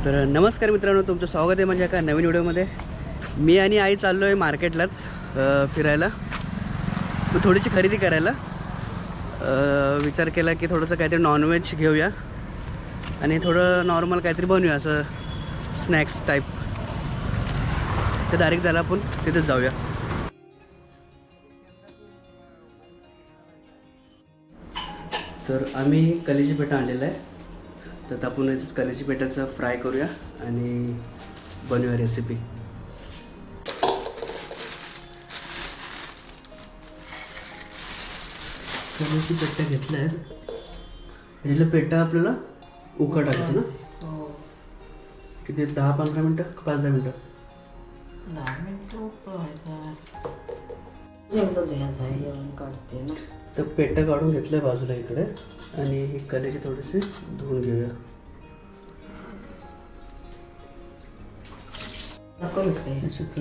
तर नमस्कार मित्रांनो, तुमचं स्वागत आहे माझ्या एका नवीन व्हिडिओमध्ये. मी आणि आई चाललो आहे मार्केटलाच फिरायला, थोडीशी खरेदी करायला. विचार केला की थोडंसं काहीतरी नॉनव्हेज घेऊया आणि थोडं नॉर्मल काहीतरी बनवूया, असं स्नॅक्स टाईप. तर डायरेक्ट जायला आपण तिथेच जाऊया. तर आम्ही कलेजी पेठा आणलेला आहे, तर आपण याच कलेजी पेठाचं फ्राय करूया आणि बनवूया रेसिपी. कलेजी पेठा घेतला आहे, ह्याला पेठा आपल्याला उकळ टाकायचं ना. किती 10-15 मिनटं का 5-10 मिनटं? 10 मिनिटं उकळवायचा. काढते ना. तर पेठा काढून घेतलं बाजूला इकडे, आणि ही कलेजी थोडीशी धुवून घेऊया. त्याच्यात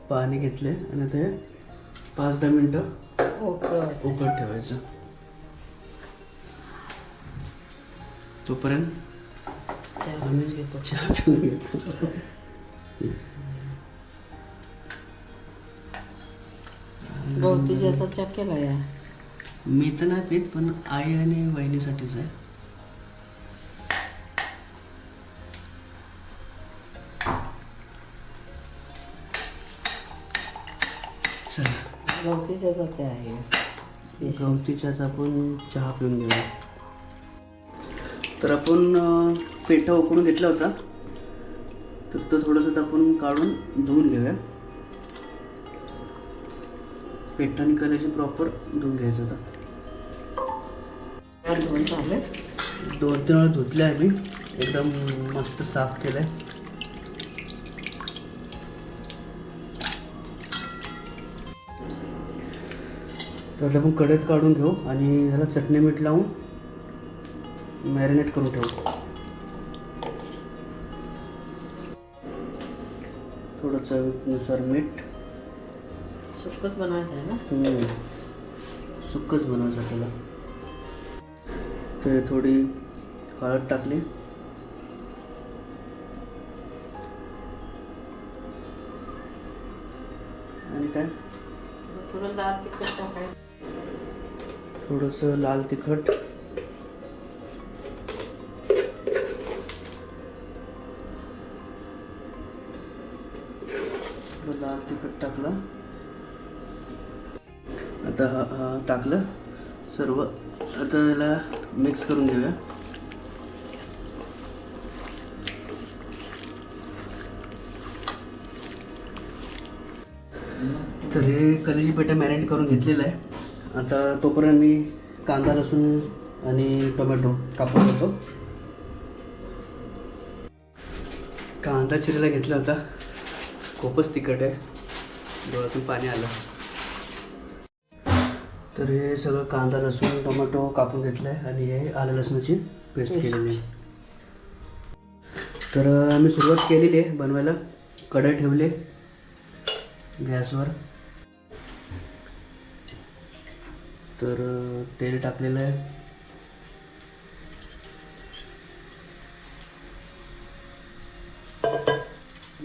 पाणी घेतले आणि ते 5-10 मिनटं उकळत ठेवायचं. तोपर्यंत आम्ही चहा पिऊन घेतो. गवतीच्याचा चहा केला या. मी तर नाही पित, पण आई आणि वहिनीसाठीच आहे. चला, गवतीच्याचा चहा आहे. गवतीच्याच आपण चहा पिऊन घेऊया. तर आपण पेठा उकळून घेतला होता, तर तो थोडंसं आपण काढून धुवून घेऊया. पेठा आणि कलेजी प्रॉपर धुवून घ्यायचं होतं. 2-3 वेळा धुतले आहे मी, एकदम मस्त साफ केलं आहे. तर आता आपण कढईत काढून घेऊ आणि ह्याला चटणी मीठ लावून मॅरिनेट करून ठेवू. थोडं चवीनुसार मीठ. सुक्कच बनवायचं आहे ना. सुक्कच बनवायचं आपल्याला. ते थोडी हळद टाकली, आणि काय थोडं लाल तिखट टाकायचं. थोडंसं लाल तिखट, लाल तिखट टाकलं. आता हा टाकलं सर्व. आता याला मिक्स करून घेऊया. तर हे कलेजी पेठा मॅरिनेट करून घेतलेलं आहे. आता तोपर्यंत मी कांदा, लसूण आणि टोमॅटो कापून घेतो. कांदा चिरायला घेतला होता, खूपच तिखट आहे, डोळ्यातून पाणी आलं. तर हे सगळं कांदा, लसूण, टोमॅटो कापून घेतलं आहे आणि हे आलं लसणाची पेस्ट केलेली आहे. तर आम्ही सुरुवात केलेली आहे बनवायला. कढई ठेवली गॅसवर. तर तेल टाकलेलं आहे.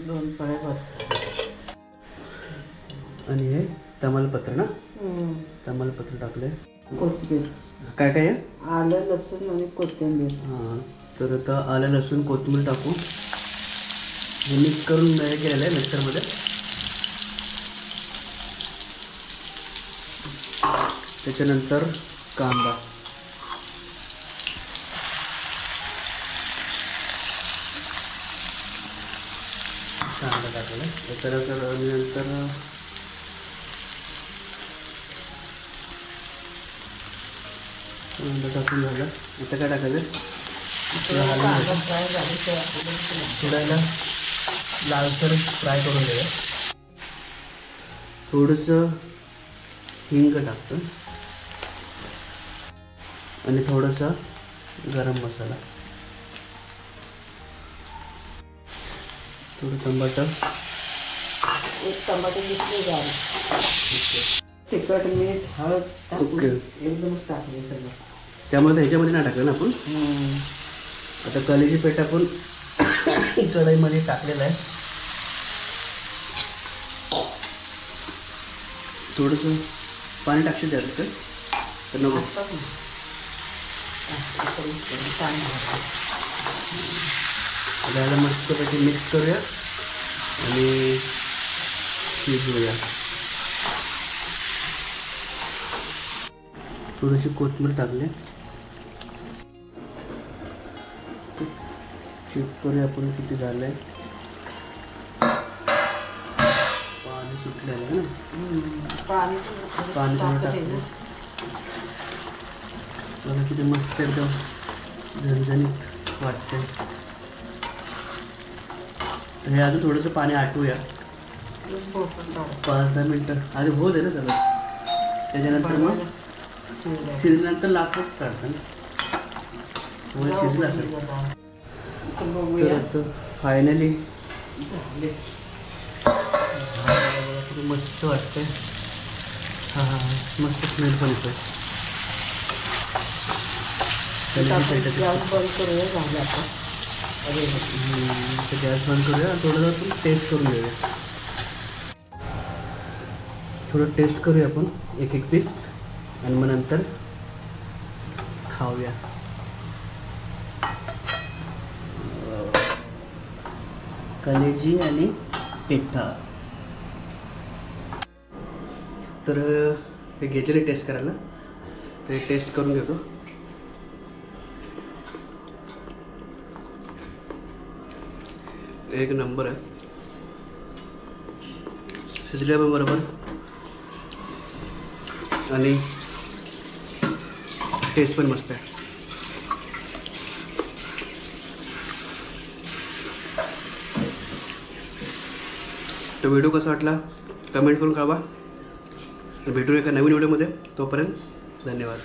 दोन फळे बस. आणि हे तमालपत्र ना, तमालपत्र टाकले. कोथिंबीर. काय काय आहे? आलं, लसूण आणि कोथिंबीर. हां, तर आता आलं, लसूण, कोथिंबीर टाकू. हे मिक्स करून हे केलेलं आहे मिक्सरमध्ये. त्याच्यानंतर कांदा. कांदा टाकला. त्याच्यानंतर कांदा टाकून झालं. आता काय टाकायचं? थोड्याला लालसर फ्राय करून घ्या. थोडंसं हिंग टाकतं आणि थोडासा गरम मसाला, थोडं टमाटर, एक टमाटर घेतले जाईल. तिखट, मीठ, हळद ओके. एकदमच टाकले सगळं. त्यामुळे ह्याच्यामध्ये नाही टाकलं ना आपण. आता कलेजी पेठा पण कढईमध्ये टाकलेलं आहे. थोडंसं पाणी टाकशील जास्त तर नको. त्याला मस्तपैकी मिक्स करूया आणि शिजवूया. थोडीशी कोथिंबीर टाकली. चेक करूया आपण किती झालं आहे. पाणी सुटलेलं आहे ना. पाणी थोडं टाकलं. बघा किती मस्त एकदम झणझणीत वाटतंय. हे अजून थोडंसं पाणी आटवूया 5-10 मिनटं. आधी होत आहे ना सगळं. त्याच्यानंतर मग शिजल्यानंतर लास्टच काढतं ना. शिजलं असेल तर फायनली मस्त वाटतंय. हां हां मस्त स्मेल पण येतोय. गॅस बंद करूया. झालं आता गॅस बंद करूया. थोडं आपण टेस्ट करून घेऊया. थोडं टेस्ट करूया आपण एक पीस आणि मग नंतर खाऊया. कलेजी आणि पिठा. तर हे घेतलेले टेस्ट करायला. ते टेस्ट करून घेतो. एक नंबर आहे. शिजल्या पण बरोबर आणि टेस्ट पण मस्त आहे. तो व्हिडिओ कसा वाटला कमेंट करून कळवा. भेटूया एका नवीन व्हिडिओमध्ये. तोपर्यंत धन्यवाद.